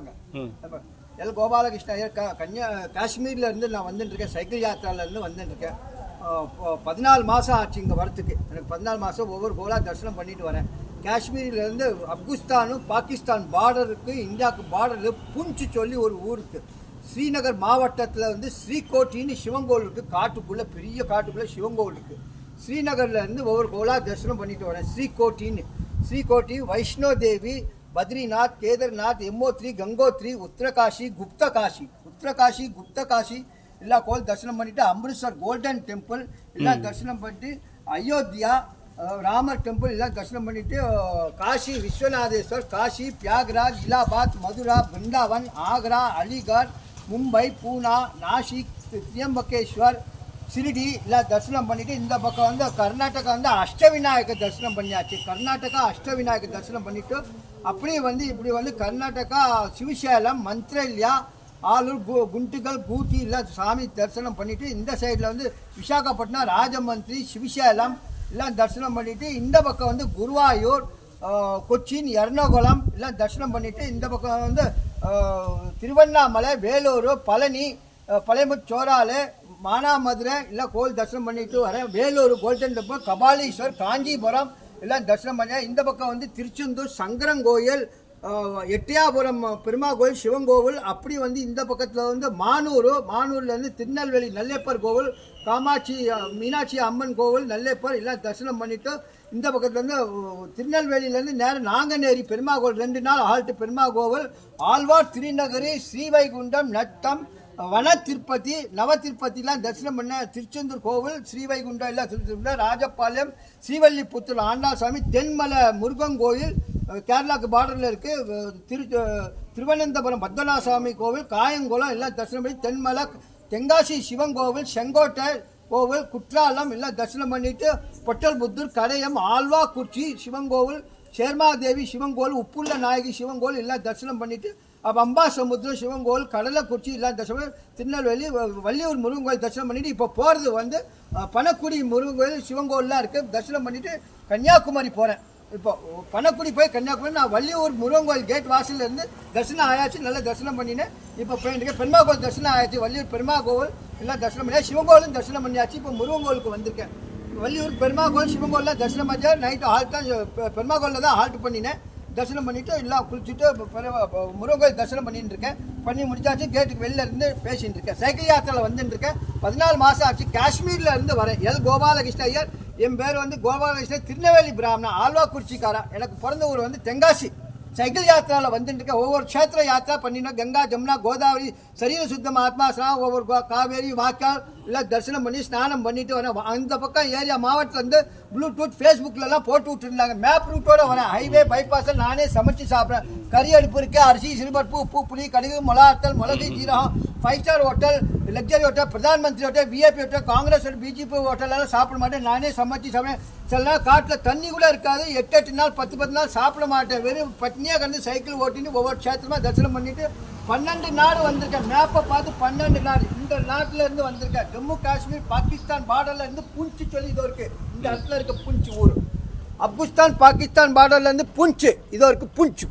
வாங்க. எல் கோபாலகிருஷ்ண ஐயர் காஷ்மீர்ல இருந்து நான் வந்துட்டு இருக்கேன். சைக்கிள் யாத்திரால இருந்து வந்துட்டு இருக்கேன். 14 மாதம் ஆச்சு இங்கே வரத்துக்கு. எனக்கு 14 மாதம் ஒவ்வொரு கோலா தரிசனம் பண்ணிட்டு வரேன். காஷ்மீர்லேருந்து ஆப்கானிஸ்தானும் பாகிஸ்தான் பார்டருக்கு, இந்தியாவுக்கு பார்டரு புஞ்ச் சொல்லி ஒரு ஊருக்கு, ஸ்ரீநகர் மாவட்டத்தில் வந்து ஸ்ரீகோட்டின்னு சிவங்கோல் இருக்குது. காட்டுக்குள்ளே, பெரிய காட்டுக்குள்ளே சிவங்கோல் இருக்குது. ஸ்ரீநகர்லேருந்து ஒவ்வொரு கோலா தரிசனம் பண்ணிட்டு வரேன். ஸ்ரீகோட்டி, வைஷ்ணோ தேவி, பத்ரிநாத், கேதார்நாத், யமுனோத்ரி, கங்கோத்ரி, உத்தரகாஷி, குப்தகாஷி எல்லா கோவில் தரிசனம் பண்ணிட்டு, அம்ரித்சர் கோல்டன் டெம்பிள் எல்லாம் தரிசனம் பண்ணிட்டு, அயோத்தியா ராமர் டெம்பிள் எல்லாம் தரிசனம் பண்ணிட்டு, காஷி விஸ்வநாதேஸ்வர், காஷி, பியாக்ராஜ், இலாபாத், மதுரா, பிருந்தாவன், ஆக்ரா, அலிகர், மும்பை, பூனா, நாசிக், திரியம்பகேஸ்வர், சிரிடி எல்லாம் தரிசனம் பண்ணிட்டு, இந்த பக்கம் வந்து கர்நாடகா வந்து அஷ்டவிநாயகர் தரிசனம் பண்ணியாச்சு. தரிசனம் பண்ணிட்டு அப்படியே வந்து இப்படி வந்து கர்நாடகா சிவசேலம், மந்த்ரல்யா, ஆலூர், குண்டுகல், கூத்தி எல்லாம் சாமி தரிசனம் பண்ணிட்டு, இந்த சைடில் வந்து விசாகப்பட்டினம், ராஜமந்திரி, சிவசேலம் எல்லாம் தரிசனம் பண்ணிட்டு, இந்த பக்கம் வந்து குருவாயூர், கொச்சின், எர்ணாகுளம் எல்லாம் தரிசனம் பண்ணிட்டு, இந்த பக்கம் வந்து திருவண்ணாமலை, வேலூர், பழனி, பழையமுச்சோராலு, மானாமதுரை எல்லாம் கோவில் தரிசனம் பண்ணிட்டு வரேன். வேலூர் கோல்டன் டெம்பிள், கபாலீஸ்வர், காஞ்சிபுரம் எல்லாம் தரிசனம் பண்ணேன். இந்த பக்கம் வந்து திருச்செந்தூர் சங்கரங்கோயில், எட்டியாபுரம் பெருமா கோவில், சிவன் கோவில். அப்படி வந்து இந்த பக்கத்தில் வந்து மானூர்லேருந்து திருநெல்வேலி நல்லேப்பர் கோவில், காமாட்சி மீனாட்சி அம்மன் கோவில், நல்லேப்பர் எல்லாம் தரிசனம் பண்ணிவிட்டு, இந்த பக்கத்துலேருந்து திருநெல்வேலியிலேருந்து நேரம் நாங்கநேரி பெருமா கோவில் 2 நாள் ஹால்ட்டு பெருமா கோவில், ஆழ்வார் திருநகரி, ஸ்ரீவைகுண்டம், நத்தம், வன திருப்பதி, நவ திருப்பதிலாம் தரிசனம் பண்ண, திருச்செந்தூர் கோவில், ஸ்ரீவைகுண்டம் எல்லாம் திருச்செந்தூர், ராஜபாளையம், ஸ்ரீவல்லிபுத்தூர் ஆண்டாசாமி, தென்மலை முருகன் கோயில் கேரளாவுக்கு பார்டரில் இருக்குது, திருவனந்தபுரம் பத்மநாசாமி கோவில், காயங்குளம் எல்லாம் தரிசனம் பண்ணி, தென்மலை, தென்காசி சிவன் கோவில், செங்கோட்டை கோவில், குற்றாலம் எல்லாம் தரிசனம் பண்ணிட்டு, பொட்டல்புத்தூர், கடையம், ஆழ்வாக்குறிச்சி சிவன் கோவில், சேர்மாதேவி சிவன் கோவில், உப்புள்ள நாயகி சிவன் கோவில் எல்லாம் தரிசனம் பண்ணிட்டு, அம்பாசமுத்திரம் சிவன் கோவில், கடலைக்குறிச்சி எல்லாம் தரிசனம், திருநெல்வேலி, வள்ளியூர் முருகன் கோவில் தரிசனம் பண்ணிட்டு, இப்போ போகிறது வந்து பனக்குடி முருகன் கோவில் சிவன் கோவில்லாம் இருக்குது. தரிசனம் பண்ணிட்டு கன்னியாகுமரி போகிறேன். இப்போ பனக்குடி போய் கன்னியாகுமரி, நான் வள்ளியூர் முருகன் கோவில் கேட் வாசலில் இருந்து தரிசனம் ஆயாச்சு. நல்லா தரிசனம் பண்ணினேன். இப்போ போயிட்டு பெருமா கோவில் தரிசனம் ஆயாச்சு. வள்ளியூர் பெருமா கோவில் எல்லாம் தரிசனம் பண்ணியா, சிவன் கோவிலும் தரிசனம் பண்ணியாச்சு. இப்போ முருகன் கோவிலுக்கு வந்திருக்கேன். வள்ளியூர் பெருமா கோவில், சிவன் கோவில்லாம் தரிசனம் பண்ணி நைட்டு ஹால்ட் தான் பெருமா கோவிலில் தான் ஹால்ட் பண்ணினேன். தரிசனம் பண்ணிவிட்டு எல்லாம் குளிச்சுட்டு முருகன் கோயில் தரிசனம் பண்ணிட்டு இருக்கேன். பண்ணி முடிச்சாச்சு. கேட்டுக்கு வெளில இருந்து பேசிட்டு இருக்கேன். சைக்கிள் யாத்திரையில் வந்துட்டு இருக்கேன். 14 மாதம் ஆச்சு. காஷ்மீரில் இருந்து வரேன். எல் கோபாலகிருஷ்ண ஐயர். என் பேர் வந்து கோபாலகிருஷ்ணன், திருநெல்வேலி பிராமணன், ஆழ்வாக்குறிச்சிக்காரன். எனக்கு பிறந்த ஊர் வந்து தென்காசி. சைக்கிள் யாத்திராவில் வந்துட்டு இருக்கேன். ஒவ்வொரு க்ஷேத்திர யாத்திரா பண்ணினோம். கங்கா, ஜமுனா, கோதாவரி, சரீர சுத்தம், ஆத்மா ஸ்நானம், ஒவ்வொரு காவேரி, வாய்க்கால் எல்லாம் தரிசனம் பண்ணி ஸ்நானம் பண்ணிட்டு வரேன். அந்த பக்கம் ஏரியா மாவட்டத்துலேருந்து ப்ளூடூத் ஃபேஸ்புக்கிலலாம் போட்டு விட்டுருந்தாங்க. மேப் ரூட்டோடு வரேன். ஹைவே பைபாஸில் நானே சமைச்சு சாப்பிட்றேன். கறி அடுப்பு இருக்குது. அரிசி, சிறுபருப்பு, உப்பு, புளி, கடுகு, மிளகாத்தல், மிளகு, ஜீரகம், 5 star hotel, luxury hotel, Pradhan Mantri hotel, VIP hotel, Congress hotel, BJP ஹோட்டலெல்லாம் சாப்பிட மாட்டேன். நானே சமைச்சு சாப்பிடுவேன். சில நாள் காட்டில் தண்ணி கூட இருக்காது. 8 நாள் 10 நாள் சாப்பிட மாட்டேன். வெறும் பட்னியாக கிடந்து சைக்கிள் ஓட்டின்னு ஒவ்வொரு க்ஷேத்திரமாக தரிசனம் பண்ணிட்டு 12 நாடு வந்திருக்கேன். மேப்பை பார்த்து 12 நாடு இந்த நாட்டில் இருந்து வந்திருக்கேன். ஜம்மு காஷ்மீர் பாகிஸ்தான் பார்டர்ல இருந்து புஞ்ச் சொல்லி இதோ இருக்கு. இந்த இடத்துல இருக்க புஞ்ச் ஊர். ஆப்கானிஸ்தான் பாகிஸ்தான் பார்டர்ல இருந்து புஞ்ச் இதோ இருக்கு.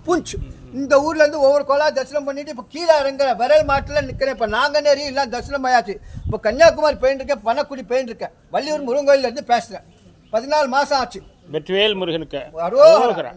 புஞ்ச் இந்த ஊர்ல இருந்து ஒவ்வொரு கோலா தரிசனம் பண்ணிட்டு இப்போ கீழே இறங்குற விரல் மாட்டில் நிற்கிறேன். இப்போ நாங்கநேரி எல்லாம் தரிசனம் ஆயாச்சு. இப்போ கன்னியாகுமரி போயிட்டு இருக்கேன். பனக்குடி போயிட்டு இருக்கேன். வள்ளியூர் முருகன் கோயில இருந்து பேசுறேன். 14 மாதம் ஆச்சு. வெற்றிவேல் முருகனுக்கு அரோகரா.